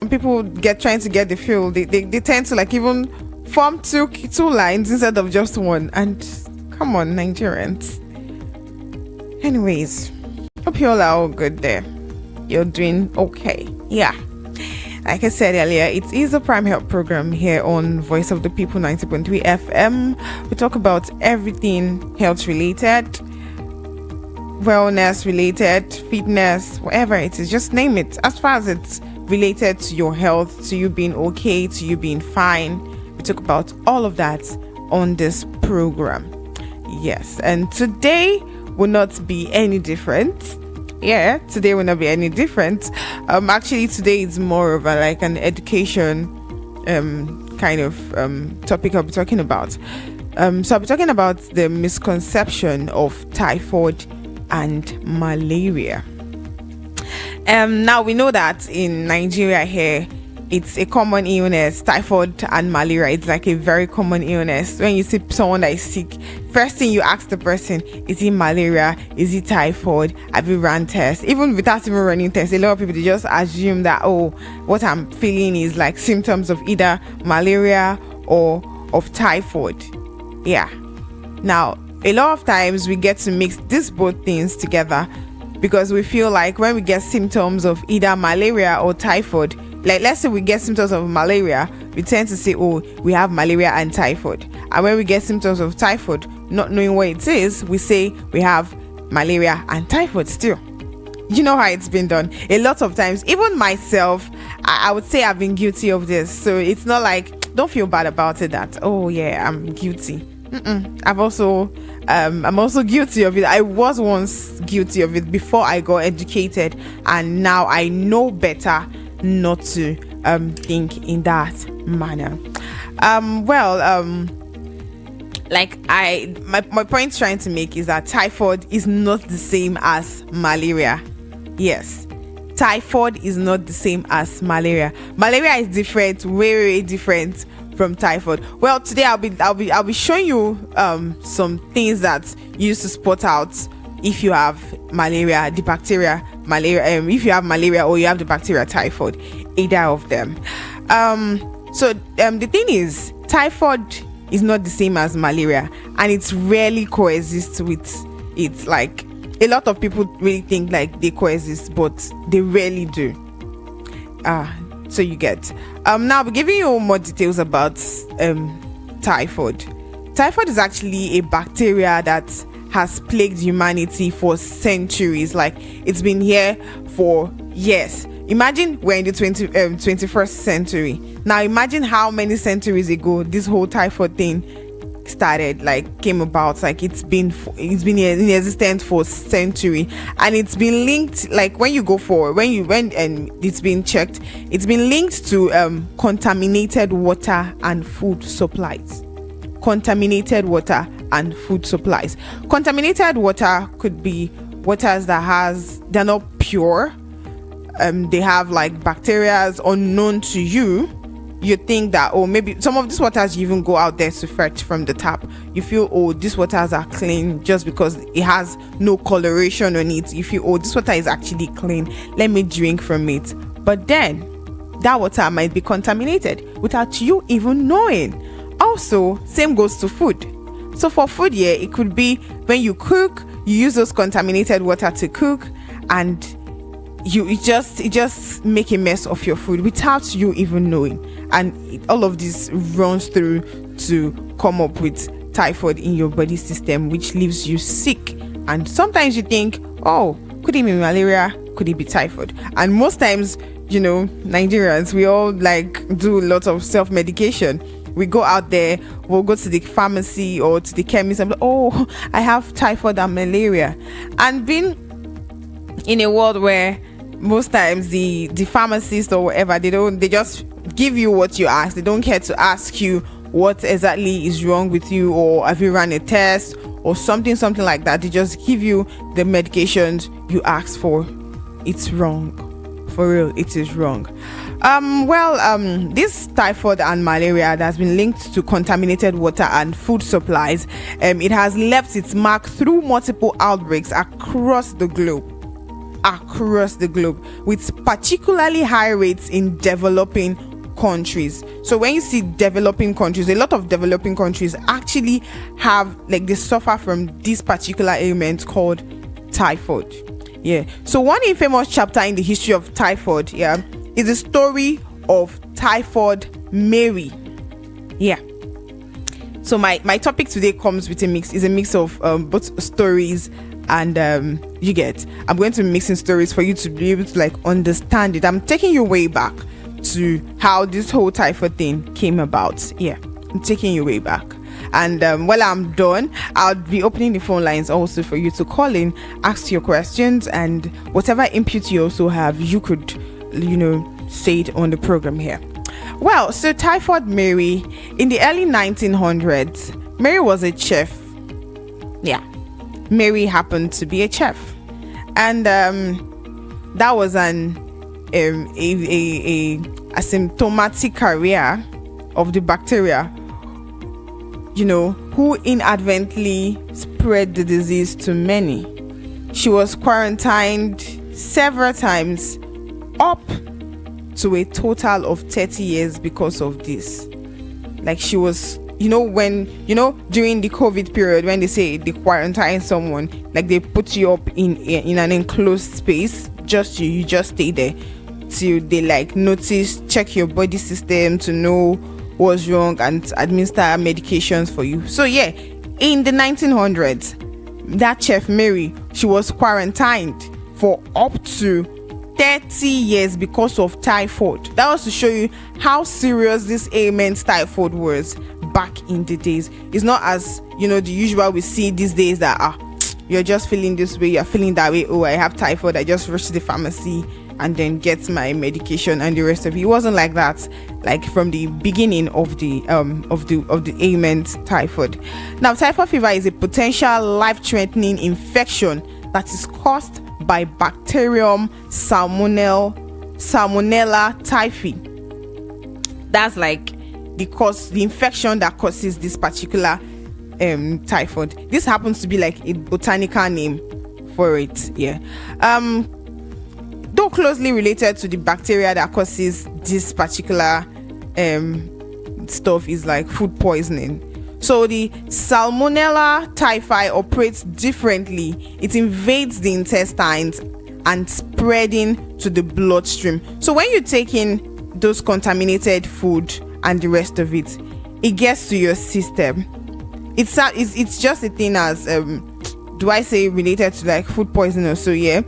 people trying to get the feel, they tend to like even form two lines instead of just one. And come on, Nigerians. Anyways, hope you all are all good there. You're doing okay. Yeah. Like I said earlier, it is a Prime Health program here on Voice of the People 90.3 FM. We talk about everything health related, wellness related, fitness, whatever it is, just name it. As far as it's related to your health, to you being okay, to you being fine, we talk about all of that on this program. Yes, and today will not be any different. Yeah, today will not be any different. Actually, today is more of an education kind of topic I'll be talking about. So I'll be talking about the misconception of typhoid and malaria. Now we know that in Nigeria here, it's a common illness. Typhoid and malaria, it's like a very common illness. When you see someone that is sick, first thing you ask the person, is it malaria? Is it typhoid? Have you run tests? Even without even running tests, a lot of people, they just assume that, oh, what I'm feeling is like symptoms of either malaria or of typhoid. Yeah. Now, a lot of times we get to mix these both things together because we feel like when we get symptoms of either malaria or typhoid, like let's say we get symptoms of malaria, we tend to say, oh, we have malaria and typhoid. And when we get symptoms of typhoid, not knowing what it is, we say we have malaria and typhoid still. You know how it's been done a lot of times. Even myself, I would say I've been guilty of this. So it's not like, don't feel bad about it that, oh yeah, I'm guilty. I'm also guilty of it. I was once guilty of it before I got educated, and now I know better not to think in that manner. My point trying to make is that typhoid is not the same as malaria. Yes, typhoid is not the same as malaria. Malaria is different, very different from typhoid. Well, today I'll be showing you some things that you use to spot out if you have malaria, the bacteria malaria, if you have malaria or you have the bacteria typhoid, either of them. The thing is, typhoid is not the same as malaria, and it's rarely coexists with it. Like, a lot of people really think like they coexist, but they rarely do. So you get. Now I'll be giving you more details about typhoid. Typhoid is actually a bacteria that has plagued humanity for centuries. Like, it's been here for years. Imagine we're in the 21st century. Now imagine how many centuries ago this whole typhoid thing started, like came about. Like, it's been in existence for century, and it's been linked, like when it's been checked, it's been linked to contaminated water and food supplies. Contaminated water and food supplies. Contaminated water could be waters they're not pure. They have like bacteria unknown to you. You think that, oh, maybe some of these waters you even go out there to fetch from the tap. You feel, oh, these waters are clean just because it has no coloration on it. You feel, oh, this water is actually clean, let me drink from it. But then that water might be contaminated without you even knowing. Also, same goes to food. So for food, yeah, it could be when you cook, you use those contaminated water to cook, and it just make a mess of your food without you even knowing. And all of this runs through to come up with typhoid in your body system, which leaves you sick. And sometimes you think, oh, could it be malaria? Could it be typhoid? And most times, Nigerians, we all like do lots of self-medication. We go out there, we'll go to the pharmacy or to the chemist and be like, oh, I have typhoid and malaria. And being in a world where most times the pharmacist or whatever, they just give you what you ask. They don't care to ask you what exactly is wrong with you, or have you run a test or something like that. They just give you the medications you ask for. It's wrong. For real, it is wrong. This typhoid and malaria that has been linked to contaminated water and food supplies, it has left its mark through multiple outbreaks across the globe. across the globe, with particularly high rates in developing countries. So when you see developing countries, a lot of developing countries actually have, like, they suffer from this particular ailment called typhoid. Yeah. So one infamous chapter in the history of typhoid, is the story of Typhoid Mary. Yeah. So my topic today comes with a mix of both stories and I'm going to be mixing stories for you to be able to, like, understand it. I'm taking you way back to how this whole typhoid thing came about. Yeah, I'm taking you way back. And while I'm done, I'll be opening the phone lines also for you to call in, ask your questions, and whatever input you also have, you could, say it on the program here. Well, so Typhoid Mary, in the early 1900s, Mary was a chef. Yeah, Mary happened to be a chef, and that was a asymptomatic carrier of the bacteria, who inadvertently spread the disease to many. She was quarantined several times, up to a total of 30 years because of this. Like, she was, during the COVID period, when they say they quarantine someone, like, they put you up in an enclosed space, you just stay there till they, like, check your body system to know what's wrong and administer medications for you. So yeah, in the 1900s, that chef Mary, she was quarantined for up to 30 years because of typhoid. That was to show you how serious this ailment typhoid was back in the days. It's not as, the usual we see these days that you're just feeling this way, you're feeling that way, oh, I have typhoid, I just rush to the pharmacy and then get my medication and the rest of it. It wasn't like that, like, from the beginning of the ailment typhoid. Now, typhoid fever is a potential life-threatening infection that is caused by bacterium Salmonella typhi. That's like the infection that causes this particular typhoid. This happens to be like a botanical name for it. Yeah. Though closely related to the bacteria that causes this particular stuff is like food poisoning. So the Salmonella typhi operates differently. It invades the intestines and spreading to the bloodstream. So when you take in those contaminated food and the rest of it, it gets to your system. It's just a thing as do I say related to like food poisoning or so, yeah.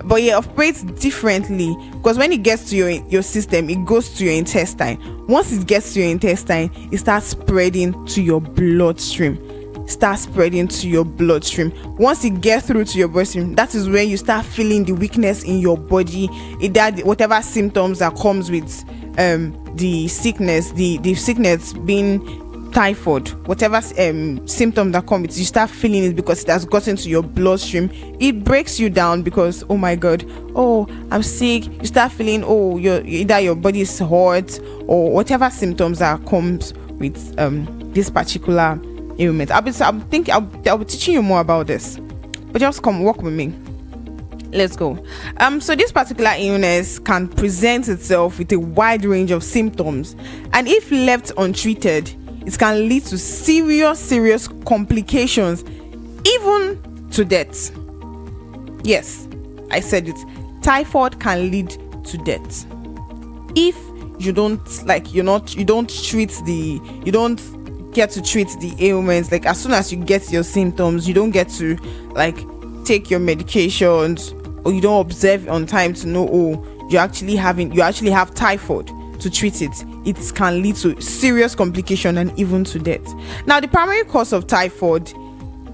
But it operates differently because when it gets to your system, it goes to your intestine. Once it gets to your intestine, it starts spreading to your bloodstream. Once it gets through to your bloodstream, that is when you start feeling the weakness in your body. Whatever symptoms that comes with the sickness being typhoid, whatever symptom that comes, you start feeling it because it has gotten to your bloodstream. It breaks you down because, oh my god, oh, I'm sick. You start feeling, oh, either your body is hot or whatever symptoms that comes with this particular ailment. I'll be teaching you more about this, but just come walk with me. Let's go. So this particular illness can present itself with a wide range of symptoms, and if left untreated, it can lead to serious complications, even to death. Yes, I said it. Typhoid can lead to death if you don't get to treat the ailments. Like, as soon as you get your symptoms, you don't get to like take your medications, or you don't observe on time to know, oh, you actually have typhoid. To treat it can lead to serious complication and even to death. Now, the primary cause of typhoid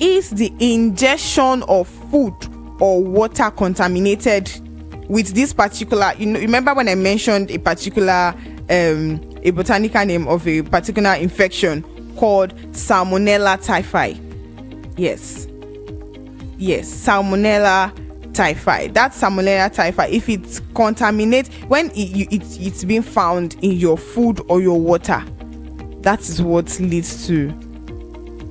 is the ingestion of food or water contaminated with this particular, remember when I mentioned a particular a botanical name of a particular infection called Salmonella typhi? Yes, Salmonella typhi. That Salmonella typhi, if it's contaminated, when it's being found in your food or your water, that is what leads to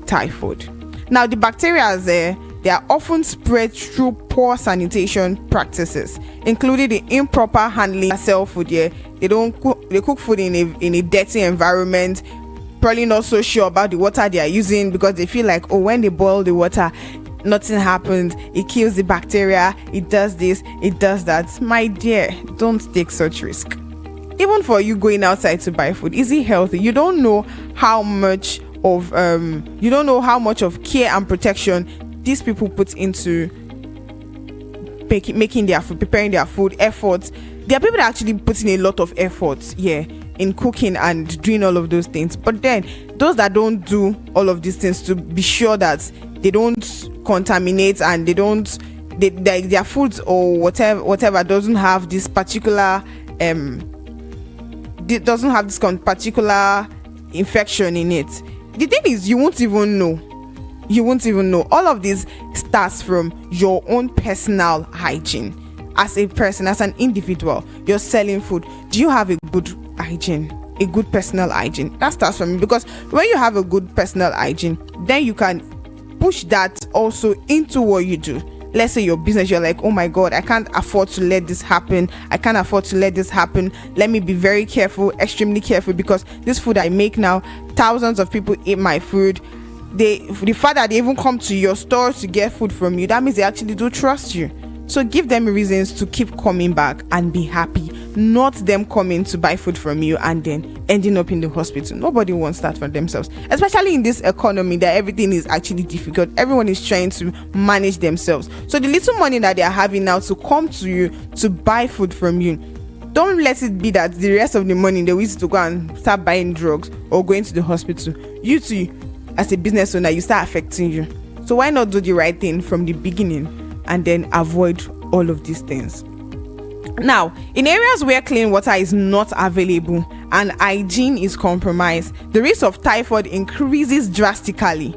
typhoid. Now, the bacteria they are often spread through poor sanitation practices, including the improper handling of cell food. Yeah, they cook food in a dirty environment, probably not so sure about the water they are using, because they feel like, oh, when they boil the water, nothing happens, it kills the bacteria, it does this, it does that. My dear, don't take such risk. Even for you going outside to buy food, is it healthy? You don't know how much of care and protection these people put into making their food, preparing their food, efforts. There are people that actually put in a lot of effort, in cooking and doing all of those things. But then those that don't do all of these things to be sure that they don't contaminate and their foods or whatever doesn't have this particular particular infection in it. The thing is, you won't even know. All of this starts from your own personal hygiene. As a person, as an individual, you're selling food. Do you have a good hygiene, a good personal hygiene? That starts from you, because when you have a good personal hygiene, then you can push that also into what you do. Let's say your business, you're like, oh my God, I can't afford to let this happen. Let me be very careful, extremely careful, because this food I make now, thousands of people eat my food. The fact that they even come to your store to get food from you, that means they actually do trust you. So give them reasons to keep coming back and be happy, not them coming to buy food from you and then ending up in the hospital. Nobody wants that for themselves, especially in this economy that everything is actually difficult. Everyone is trying to manage themselves. So the little money that they are having now to come to you to buy food from you, don't let it be that the rest of the money they use to go and start buying drugs or going to the hospital. You too, as a business owner, you start affecting you. So why not do the right thing from the beginning and then avoid all of these things? Now, in areas where clean water is not available and hygiene is compromised, the risk of typhoid increases drastically.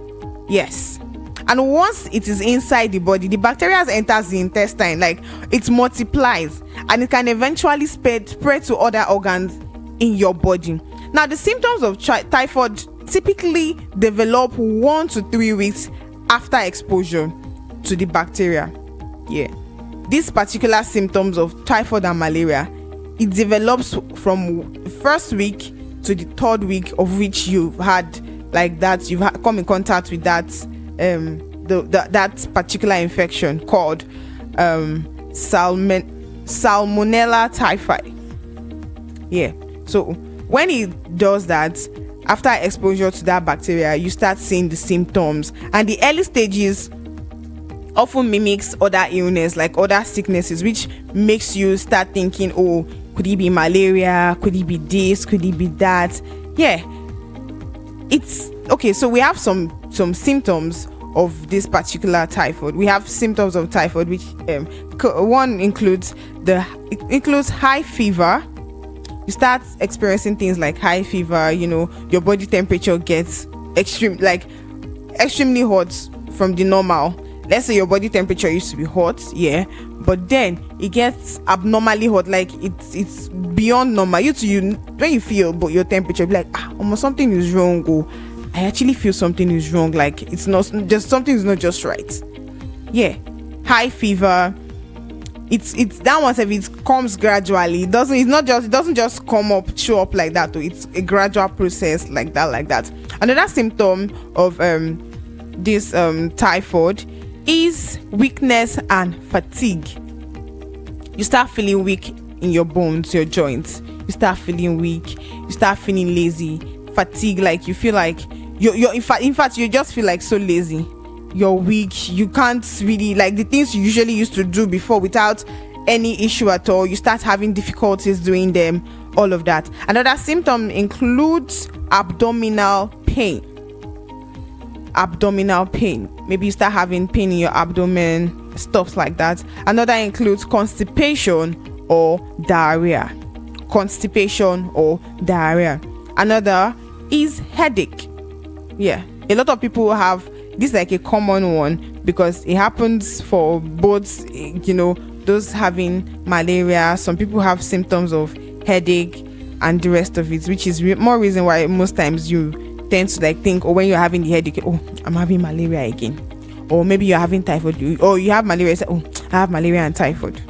Yes. And once it is inside the body, the bacteria enters the intestine, like it multiplies, and it can eventually spread to other organs in your body. Now, the symptoms of typhoid typically develop 1 to 3 weeks after exposure to the bacteria. These particular symptoms of typhoid and malaria, it develops from the first week to the 3rd week of which you've come in contact with that that particular infection called Salmonella typhi. So when it does that, after exposure to that bacteria, you start seeing the symptoms, and the early stages often mimics other illness, like other sicknesses, which makes you start thinking, oh, could it be malaria? Could it be this? Could it be that? It's okay. So we have some symptoms of this particular typhoid. We have symptoms of typhoid, which one includes high fever. You start experiencing things like high fever. Your body temperature gets extremely hot from the normal. Let's say your body temperature used to be hot, but then it gets abnormally hot, like it's beyond normal. When you feel but your temperature, be like, almost something is wrong. I actually feel something is wrong. Like it's not just, something is not just right. High fever. It's that one. If it comes gradually, it doesn't just show up like that. It's a gradual process like that. Another symptom of this typhoid is weakness and fatigue. You start feeling weak in your bones, your joints. You start feeling weak. You start feeling lazy, fatigue. Like you feel like you're in fact you just feel like so lazy. You're weak. You can't really, like, the things you usually used to do before without any issue at all, you start having difficulties doing them. All of that. Another symptom includes abdominal pain. Maybe you start having pain in your abdomen, stuff like that. Another includes constipation or diarrhea. Another is headache. A lot of people have this, like a common one, because it happens for both those having malaria. Some people have symptoms of headache and the rest of it, which is more reason why most times you tend to think, when you're having the headache, I'm having malaria again. or maybe you're having typhoid, or you have malaria, you say, oh, I have malaria and typhoid.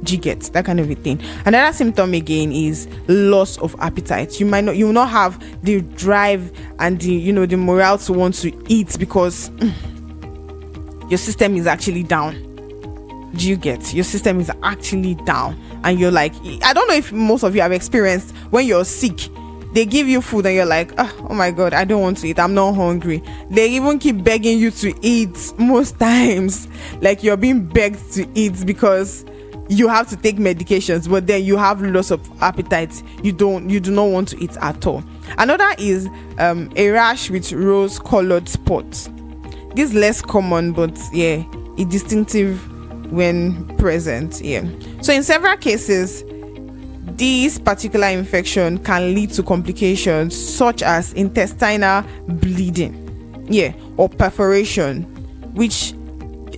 Do you get that kind of a thing? Another symptom again is loss of appetite. You will not have the drive and the morale to want to eat because your system is actually down. Do you get? Your system is actually down, and you're like, I don't know if most of you have experienced when you're sick, they give you food and you're like, oh my god, I don't want to eat, I'm not hungry. They even keep begging you to eat most times, like you're being begged to eat because you have to take medications, but then you have loss of appetite. You do not want to eat at all. Another is a rash with rose colored spots. This is less common, but yeah, it's distinctive when present. Yeah, so in several cases, this particular infection can lead to complications such as intestinal bleeding, or perforation, which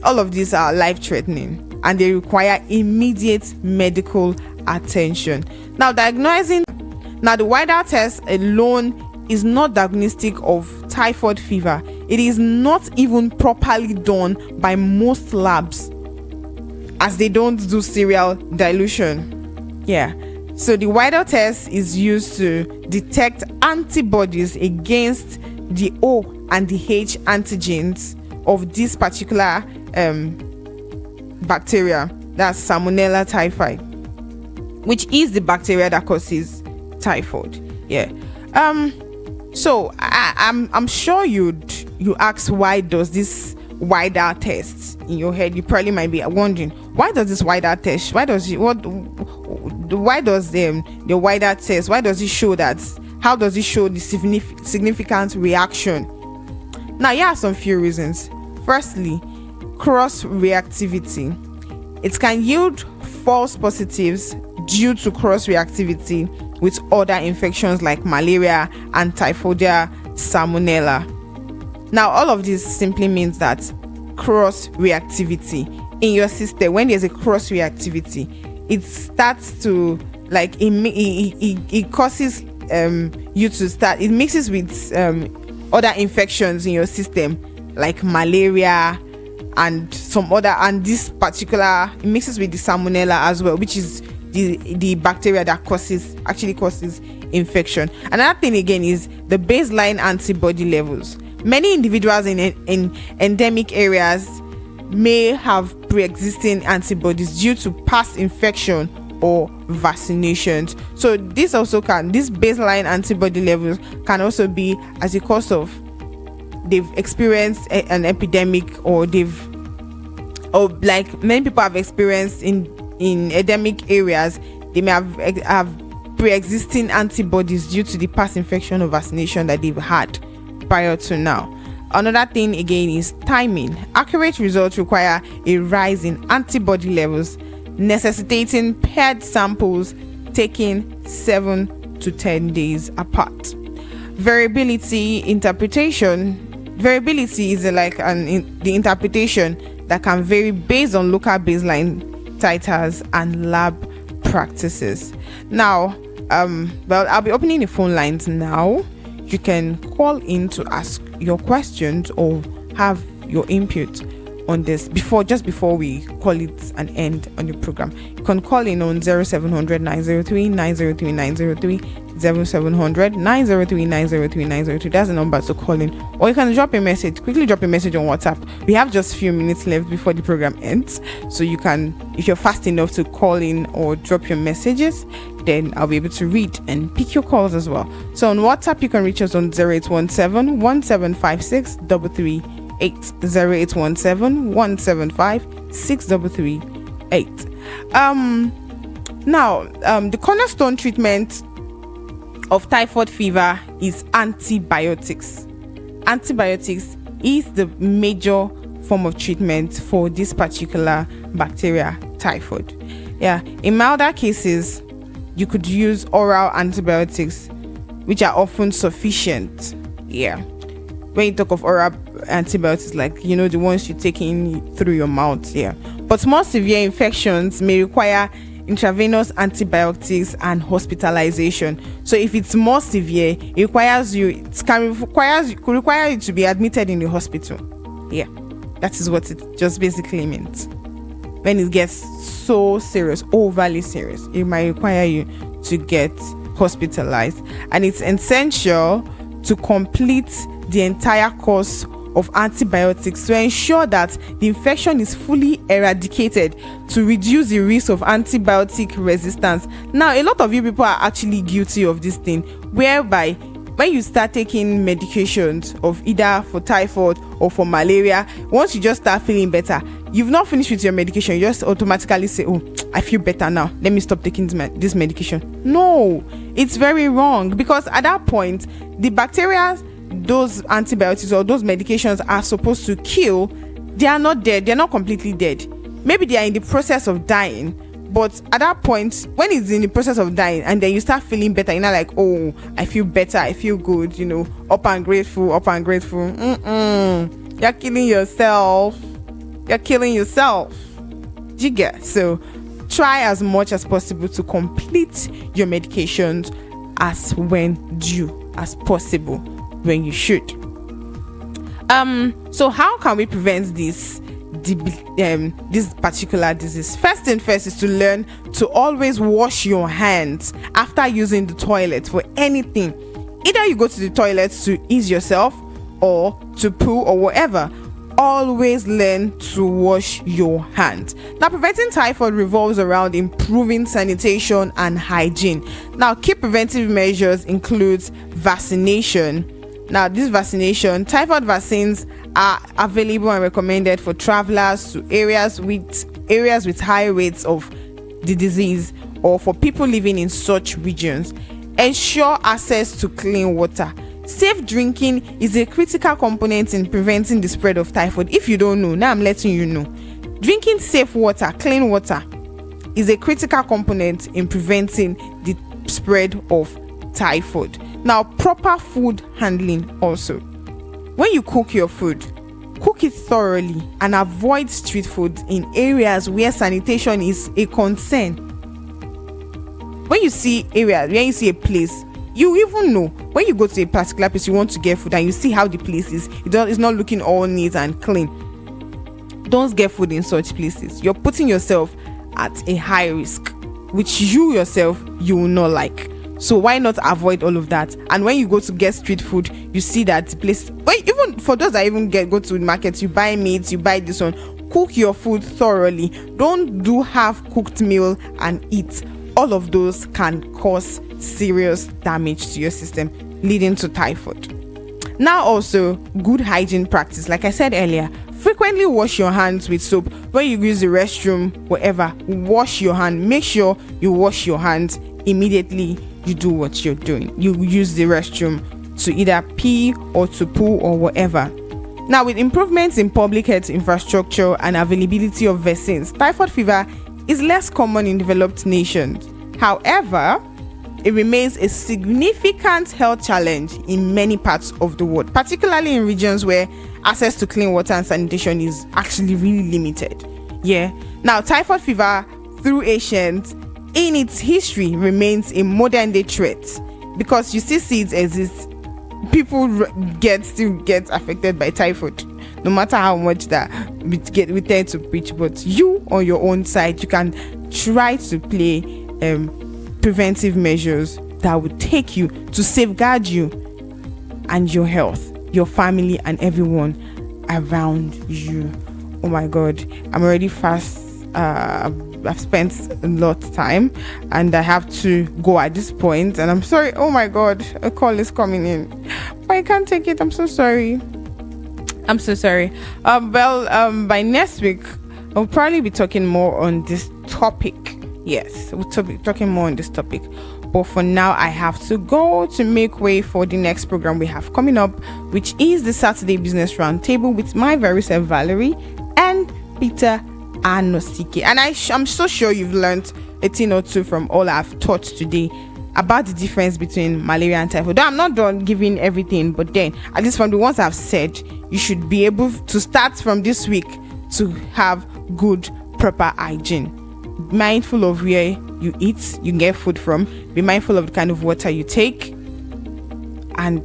all of these are life-threatening and they require immediate medical attention. Now, the Widal test alone is not diagnostic of typhoid fever. It is not even properly done by most labs, as they don't do serial dilution. So the Widal test is used to detect antibodies against the O and the H antigens of this particular bacteria, that's Salmonella typhi, which is the bacteria that causes typhoid. So I'm sure you ask, why does this Widal test in your head? You probably might be wondering, why does this Widal test, why does the Widal test, why does it show that, how does it show the significant reaction? Now, here are some few reasons. Firstly, cross reactivity. It can yield false positives due to cross reactivity with other infections like malaria and Typhoidea salmonella. Now, all of this simply means that cross reactivity in your system, when there's a cross reactivity, it starts to it causes you to start, it mixes with other infections in your system like malaria and some other, and this particular, it mixes with the salmonella as well, which is the bacteria that causes infection. Another thing again is the baseline antibody levels. Many individuals in endemic areas may have pre-existing antibodies due to past infection or vaccinations. So this baseline antibody levels can also be as a cause of they've experienced an epidemic, or like many people have experienced in endemic areas, they may have pre-existing antibodies due to the past infection or vaccination that they've had prior to now. Another thing again is timing. Accurate results require a rise in antibody levels, necessitating paired samples taken 7 to 10 days apart. Variability interpretation. Variability is the interpretation that can vary based on local baseline titers and lab practices. Now, I'll be opening the phone lines now. You can call in to ask your questions or have your input on this before we call it an end on the program. You can call in on 0700 903 903 903, 0700 903 903 903. That's the number to call in, or you can quickly drop a message on WhatsApp. We have just a few minutes left before the program ends, so you can, if you're fast enough to call in or drop your messages, then I'll be able to read and pick your calls as well. So on WhatsApp, you can reach us on 0817 1756 338, 0817 175 6338. Now, the cornerstone treatment of typhoid fever is antibiotics. Antibiotics is the major form of treatment for this particular bacteria, typhoid. In milder cases, you could use oral antibiotics, which are often sufficient. When you talk of oral antibiotics, like the ones you take in through your mouth. But more severe infections may require intravenous antibiotics and hospitalization. So if it's more severe, it could require you to be admitted in the hospital. That is what it just basically means. When it gets so serious, overly serious, it might require you to get hospitalized. And it's essential to complete the entire course of antibiotics to ensure that the infection is fully eradicated to reduce the risk of antibiotic resistance. Now, a lot of you people are actually guilty of this thing, whereby when you start taking medications of either for typhoid or for malaria, once you just start feeling better, you've not finished with your medication, you just automatically say, oh, I feel better now, let me stop taking this medication. No, it's very wrong, because at that point, the bacteria those antibiotics or those medications are supposed to kill, they are not dead, they're not completely dead. Maybe they are in the process of dying, but at that point, when it's in the process of dying and then you start feeling better, you're not like, oh, I feel better, I feel good, up and grateful. You're killing yourself. You get? So try as much as possible to complete your medications as when due as possible, when you should. So how can we prevent this particular disease? First thing first is to learn to always wash your hands after using the toilet for anything. Either you go to the toilet to ease yourself or to poo or whatever. Always learn to wash your hands. Now, preventing typhoid revolves around improving sanitation and hygiene. Now, key preventive measures includes vaccination. Now, this vaccination, typhoid vaccines are available and recommended for travelers to areas with high rates of the disease or for people living in such regions. Ensure access to clean water. Safe drinking is a critical component in preventing the spread of typhoid. If you don't know, now I'm letting you know. Drinking safe water, clean water, is a critical component in preventing the spread of typhoid. Now, proper food handling also. When you cook your food, cook it thoroughly and avoid street food in areas where sanitation is a concern. When you see a place, you even know when you go to a particular place you want to get food and you see how the place is, it's not looking all neat and clean. Don't get food in such places. You're putting yourself at a high risk, which you yourself you will not like. So why not avoid all of that? And when you go to get street food, you see that the place, even for those that even go to the market, you buy meat, you buy this one, cook your food thoroughly. Don't do half cooked meal and eat. All of those can cause serious damage to your system, leading to typhoid. Now, also good hygiene practice. Like I said earlier, frequently wash your hands with soap. When you use the restroom, whatever, wash your hand. Make sure you wash your hands immediately you do what you're doing. You use the restroom to either pee or to poo or whatever. Now, with improvements in public health infrastructure and availability of vaccines, typhoid fever is less common in developed nations. However, it remains a significant health challenge in many parts of the world, particularly in regions where access to clean water and sanitation is actually really limited. Now, typhoid fever through ancient in its history remains a modern day threat, because you still see it exist. People still get affected by typhoid, no matter how much that we tend to preach. But you on your own side, you can try to play preventive measures that would take you to safeguard you and your health, your family, and everyone around you. Oh my God, I'm already fast. I've spent a lot of time and I have to go at this point, and I'm sorry. Oh my God, a call is coming in, but I can't take it. I'm so sorry. By next week I'll probably be talking more on this topic. Yes, we'll be talking more on this topic, but for now I have to go to make way for the next program we have coming up, which is the Saturday Business Roundtable with my very self Valerie and Peter Anosike. And I'm so sure you've learned a thing or two from all I've taught today about the difference between malaria and typhoid. I'm not done giving everything, but then at least from the ones I've said, you should be able to start from this week to have good, proper hygiene. Mindful of where you eat, you get food from. Be mindful of the kind of water you take, and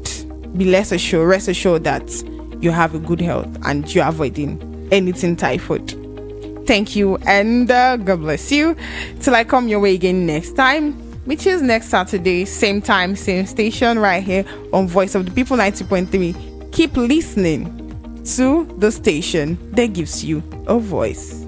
be rest assured that you have a good health and you're avoiding anything typhoid. Thank you, and God bless you. Till I come your way again next time, which is next Saturday, same time, same station, right here on Voice of the People 90.3. Keep listening to the station that gives you a voice.